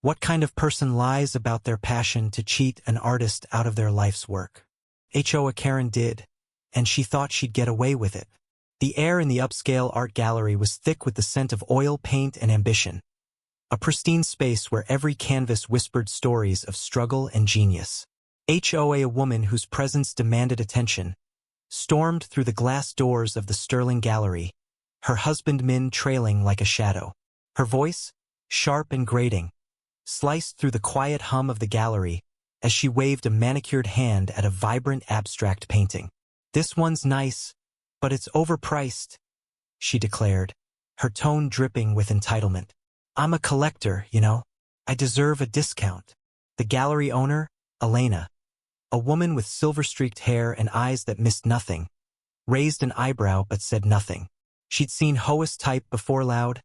What kind of person lies about their passion to cheat an artist out of their life's work? HOA Karen did, and she thought she'd get away with it. The air in the upscale art gallery was thick with the scent of oil paint and ambition. A pristine space where every canvas whispered stories of struggle and genius. HOA, a woman whose presence demanded attention, stormed through the glass doors of the sterling gallery, her husband Min trailing like a shadow. Her voice, sharp and grating, sliced through the quiet hum of the gallery as she waved a manicured hand at a vibrant abstract painting. "This one's nice, but it's overpriced," she declared, her tone dripping with entitlement. "I'm a collector, you know. I deserve a discount." The gallery owner, Elena, a woman with silver-streaked hair and eyes that missed nothing, raised an eyebrow but said nothing. She'd seen HOA's type before, loud,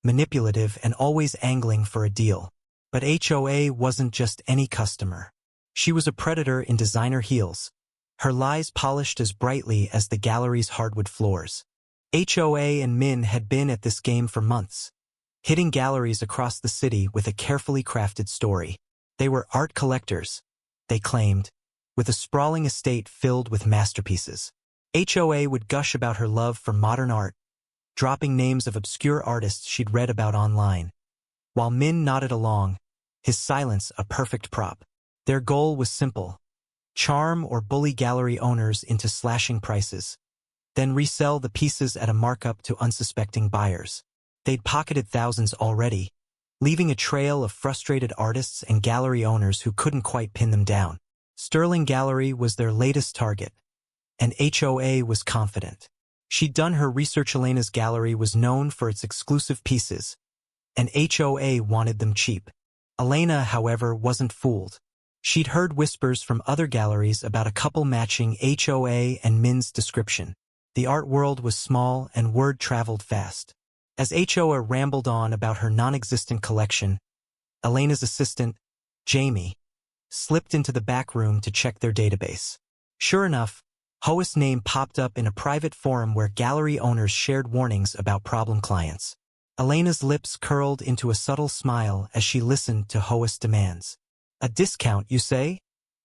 manipulative, and always angling for a deal. But HOA wasn't just any customer. She was a predator in designer heels, her lies polished as brightly as the gallery's hardwood floors. HOA and Min had been at this game for months, hitting galleries across the city with a carefully crafted story. They were art collectors, they claimed, with a sprawling estate filled with masterpieces. HOA would gush about her love for modern art, dropping names of obscure artists she'd read about online, while Min nodded along, his silence a perfect prop. Their goal was simple: charm or bully gallery owners into slashing prices, then resell the pieces at a markup to unsuspecting buyers. They'd pocketed thousands already, leaving a trail of frustrated artists and gallery owners who couldn't quite pin them down. Sterling Gallery was their latest target, and HOA was confident. She'd done her research. Elena's gallery was known for its exclusive pieces, and HOA wanted them cheap. Elena, however, wasn't fooled. She'd heard whispers from other galleries about a couple matching HOA and Min's description. The art world was small and word traveled fast. As HOA rambled on about her non-existent collection, Elena's assistant, Jamie, slipped into the back room to check their database. Sure enough, HOA's name popped up in a private forum where gallery owners shared warnings about problem clients. Elena's lips curled into a subtle smile as she listened to HOA's demands. "A discount, you say?"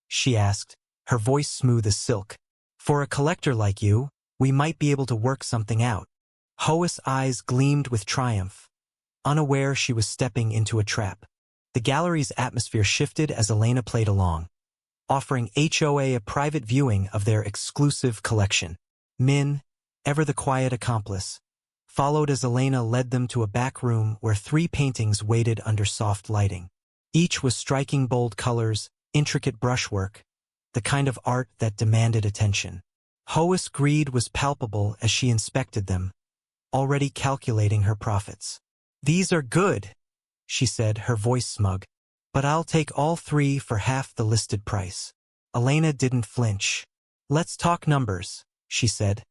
she asked, her voice smooth as silk. "For a collector like you, we might be able to work something out." HOA's eyes gleamed with triumph, unaware she was stepping into a trap. The gallery's atmosphere shifted as Elena played along, offering HOA a private viewing of their exclusive collection. Min, ever the quiet accomplice, followed as Elena led them to a back room where 3 paintings waited under soft lighting. Each was striking bold colors, intricate brushwork, the kind of art that demanded attention. HOA's greed was palpable as she inspected them, already calculating her profits. "These are good," she said, her voice smug, "but I'll take all 3 for half the listed price." Elena didn't flinch. "Let's talk numbers," she said,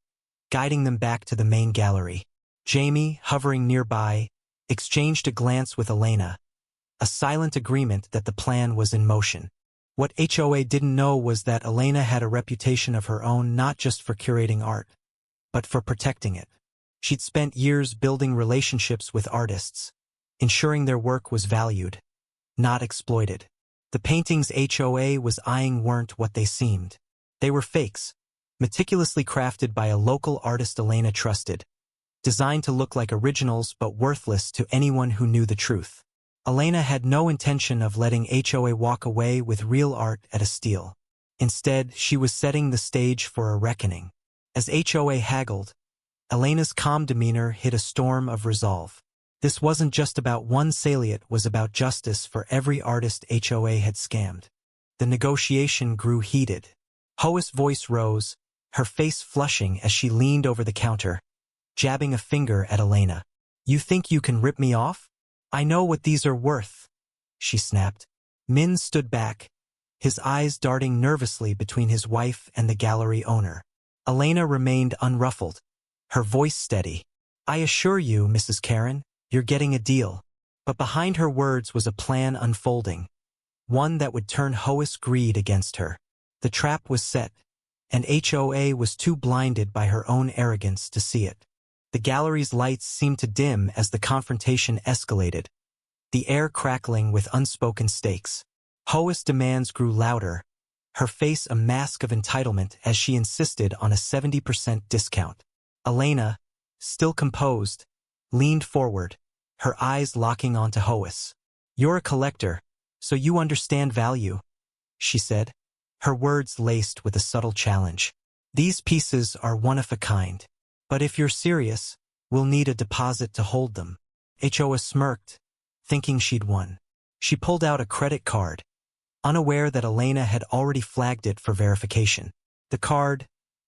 guiding them back to the main gallery. Jamie, hovering nearby, exchanged a glance with Elena, a silent agreement that the plan was in motion. What HOA didn't know was that Elena had a reputation of her own, not just for curating art, but for protecting it. She'd spent years building relationships with artists, ensuring their work was valued, not exploited. The paintings HOA was eyeing weren't what they seemed. They were fakes, meticulously crafted by a local artist Elena trusted, designed to look like originals but worthless to anyone who knew the truth. Elena had no intention of letting HOA walk away with real art at a steal. Instead, she was setting the stage for a reckoning. As HOA haggled, Elena's calm demeanor hid a storm of resolve. This wasn't just about one sale, it was about justice for every artist HOA had scammed. The negotiation grew heated. HOA's voice rose, her face flushing as she leaned over the counter, jabbing a finger at Elena. "You think you can rip me off? I know what these are worth," she snapped. Min stood back, his eyes darting nervously between his wife and the gallery owner. Elena remained unruffled, her voice steady. "I assure you, Mrs. Karen, you're getting a deal." But behind her words was a plan unfolding, one that would turn HOA's greed against her. The trap was set, and HOA was too blinded by her own arrogance to see it. The gallery's lights seemed to dim as the confrontation escalated, the air crackling with unspoken stakes. HOA's demands grew louder, her face a mask of entitlement as she insisted on a 70% discount. Elena, still composed, leaned forward, her eyes locking onto HOA's. "You're a collector, so you understand value," she said, her words laced with a subtle challenge. "These pieces are one of a kind. But if you're serious, we'll need a deposit to hold them." HOA smirked, thinking she'd won. She pulled out a credit card, unaware that Elena had already flagged it for verification. The card,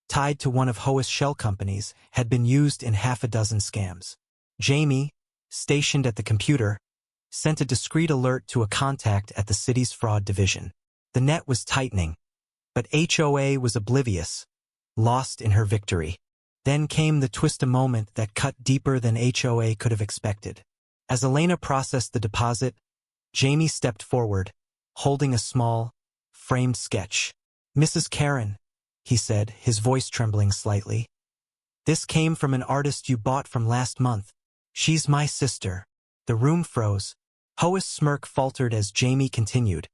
tied to one of HOA's shell companies, had been used in half a dozen scams. Jamie, stationed at the computer, sent a discreet alert to a contact at the city's fraud division. The net was tightening, but HOA was oblivious, lost in her victory. Then came the twist, a moment that cut deeper than HOA could have expected. As Elena processed the deposit, Jamie stepped forward, holding a small, framed sketch. "Mrs. Karen," he said, his voice trembling slightly. "This came from an artist you bought from last month. She's my sister." The room froze. HOA's smirk faltered as Jamie continued,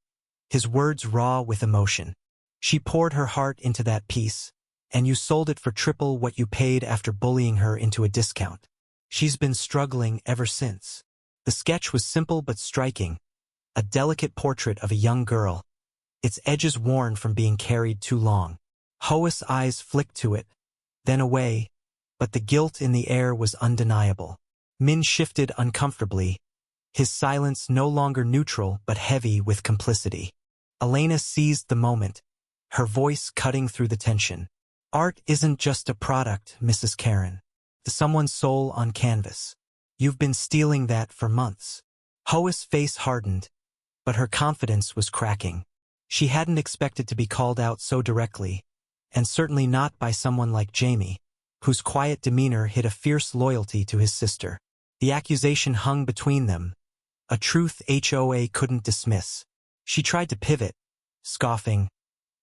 his words raw with emotion. "She poured her heart into that piece, and you sold it for triple what you paid after bullying her into a discount. She's been struggling ever since." The sketch was simple but striking, a delicate portrait of a young girl, its edges worn from being carried too long. HOA's eyes flicked to it, then away, but the guilt in the air was undeniable. Min shifted uncomfortably, his silence no longer neutral but heavy with complicity. Elena seized the moment, her voice cutting through the tension. "Art isn't just a product, Mrs. Karen. It's someone's soul on canvas. You've been stealing that for months." HOA's face hardened, but her confidence was cracking. She hadn't expected to be called out so directly, and certainly not by someone like Jamie, whose quiet demeanor hid a fierce loyalty to his sister. The accusation hung between them, a truth HOA couldn't dismiss. She tried to pivot, scoffing,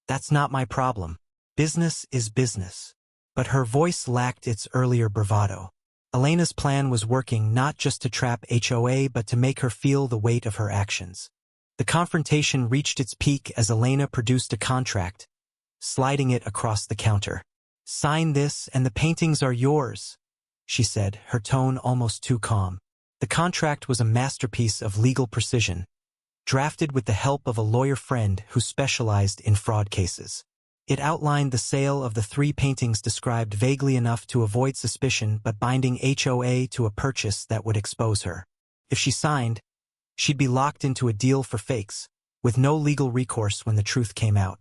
"That's not my problem. Business is business." But her voice lacked its earlier bravado. Elena's plan was working, not just to trap HOA but to make her feel the weight of her actions. The confrontation reached its peak as Elena produced a contract, sliding it across the counter. "Sign this and the paintings are yours," she said, her tone almost too calm. The contract was a masterpiece of legal precision, drafted with the help of a lawyer friend who specialized in fraud cases. It outlined the sale of the 3 paintings described vaguely enough to avoid suspicion but binding HOA to a purchase that would expose her. If she signed, she'd be locked into a deal for fakes, with no legal recourse when the truth came out.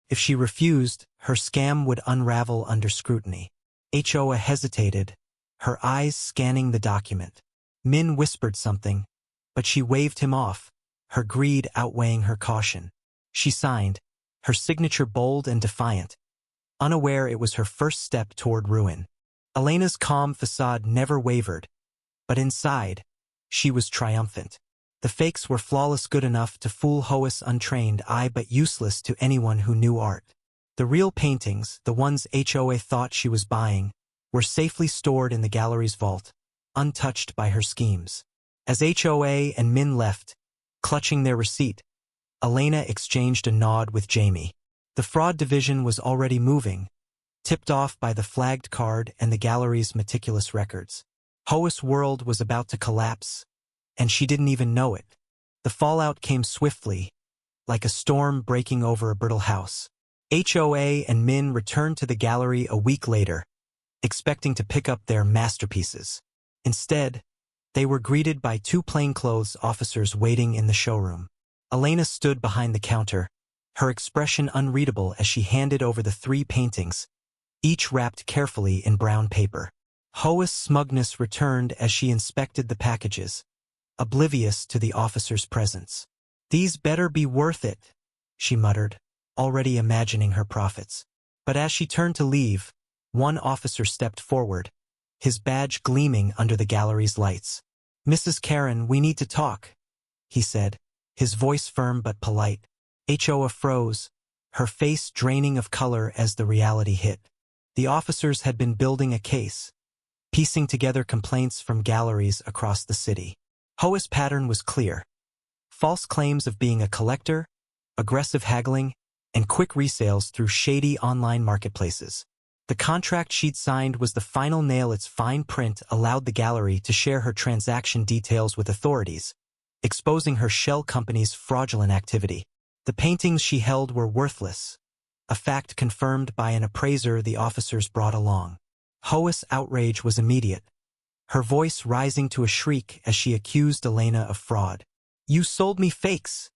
If she refused, her scam would unravel under scrutiny. HOA hesitated, her eyes scanning the document. Min whispered something, but she waved him off, her greed outweighing her caution. She signed, her signature bold and defiant, unaware it was her first step toward ruin. Elena's calm facade never wavered, but inside, she was triumphant. The fakes were flawless, good enough to fool HOA's untrained eye but useless to anyone who knew art. The real paintings, the ones HOA thought she was buying, were safely stored in the gallery's vault, untouched by her schemes. As HOA and Min left, clutching their receipt, Elena exchanged a nod with Jamie. The fraud division was already moving, tipped off by the flagged card and the gallery's meticulous records. HOA's world was about to collapse, and she didn't even know it. The fallout came swiftly, like a storm breaking over a brittle house. HOA and Min returned to the gallery a week later, expecting to pick up their masterpieces. Instead, they were greeted by 2 plainclothes officers waiting in the showroom. Elena stood behind the counter, her expression unreadable as she handed over the 3 paintings, each wrapped carefully in brown paper. HOA's smugness returned as she inspected the packages, oblivious to the officer's presence. "These better be worth it," she muttered, already imagining her profits. But as she turned to leave, one officer stepped forward, his badge gleaming under the gallery's lights. "Mrs. Karen, we need to talk," he said, his voice firm but polite. HOA froze, her face draining of color as the reality hit. The officers had been building a case, piecing together complaints from galleries across the city. HOA's pattern was clear. false claims of being a collector, aggressive haggling, and quick resales through shady online marketplaces. The contract she'd signed was the final nail. Its fine print allowed the gallery to share her transaction details with authorities, exposing her shell company's fraudulent activity. The paintings she held were worthless, a fact confirmed by an appraiser the officers brought along. HOA's outrage was immediate, her voice rising to a shriek as she accused Elena of fraud. "You sold me fakes!"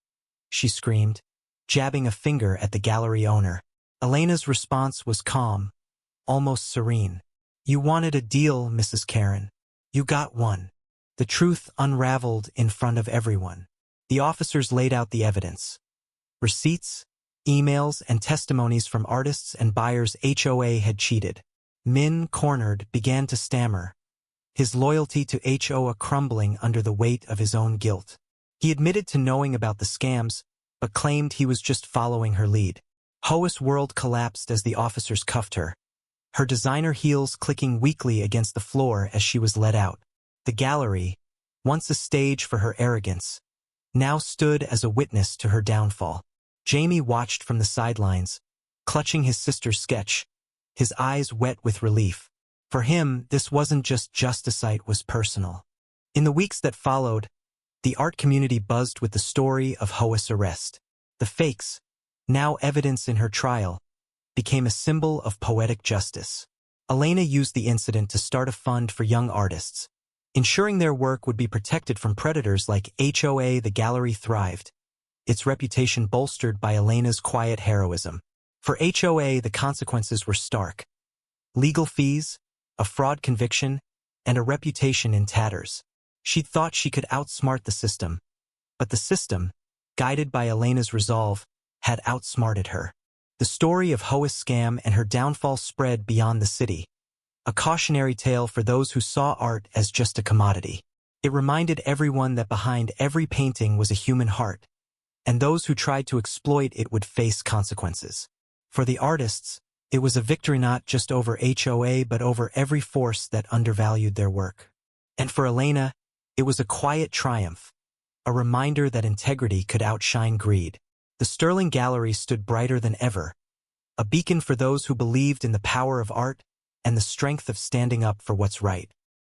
she screamed, jabbing a finger at the gallery owner. Elena's response was calm, almost serene. "You wanted a deal, Mrs. Karen. You got one." The truth unraveled in front of everyone. The officers laid out the evidence. Receipts, emails, and testimonies from artists and buyers HOA had cheated. Min, cornered, began to stammer, his loyalty to HOA crumbling under the weight of his own guilt. He admitted to knowing about the scams, but claimed he was just following her lead. HOA's world collapsed as the officers cuffed her, her designer heels clicking weakly against the floor as she was led out. The gallery, once a stage for her arrogance, now stood as a witness to her downfall. Jamie watched from the sidelines, clutching his sister's sketch, his eyes wet with relief. For him, this wasn't just justice, it was personal. In the weeks that followed, the art community buzzed with the story of HOA's arrest. The fakes, now evidence in her trial, became a symbol of poetic justice. Elena used the incident to start a fund for young artists, ensuring their work would be protected from predators like HOA. The gallery thrived, its reputation bolstered by Elena's quiet heroism. For HOA, the consequences were stark. Legal fees, a fraud conviction, and a reputation in tatters. She'd thought she could outsmart the system, but the system, guided by Elena's resolve, had outsmarted her. The story of HOA's scam and her downfall spread beyond the city, a cautionary tale for those who saw art as just a commodity. It reminded everyone that behind every painting was a human heart, and those who tried to exploit it would face consequences. For the artists, it was a victory not just over HOA but over every force that undervalued their work. And for Elena, it was a quiet triumph, a reminder that integrity could outshine greed. The Sterling Gallery stood brighter than ever, a beacon for those who believed in the power of art and the strength of standing up for what's right.